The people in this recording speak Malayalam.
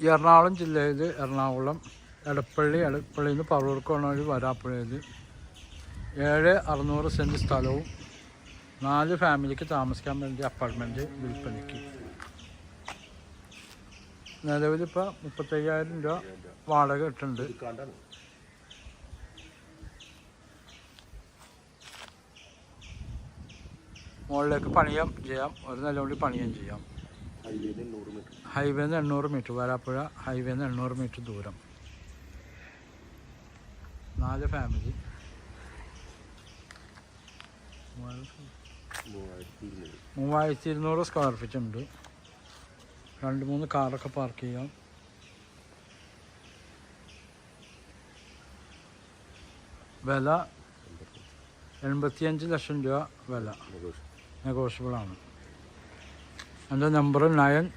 എറണാകുളം ജില്ലയിൽ എറണാകുളം എടപ്പള്ളിയിൽ നിന്ന് പറവൂർക്ക് വഴി വരാപ്പുഴയിൽ 7,600 സെൻറ്റ് സ്ഥലവും 4 ഫാമിലിക്ക് താമസിക്കാൻ വേണ്ടി അപ്പാർട്ട്മെൻറ്റ് വിൽപ്പനയ്ക്ക്. നിലവിലിപ്പോൾ 35,000 രൂപ വാടക ഇട്ടുണ്ട്. മുകളിലേക്ക് പണിയാം ചെയ്യാം, ഒരു നില കൊണ്ട് പണിയാൻ ചെയ്യാം. ഹൈവേന്ന് 800 മീറ്റർ, വരാപ്പുഴ ഹൈവേന്ന് 800 മീറ്റർ ദൂരം. 4 ഫാമിലി, 3,200 സ്ക്വയർ ഫീറ്റ് ഉണ്ട്. 2-3 കാറൊക്കെ പാർക്ക് ചെയ്യാം. വില 85 ലക്ഷം രൂപ വില, നെഗോഷ്യബിളാണ്. എൻ്റെ നമ്പർ 98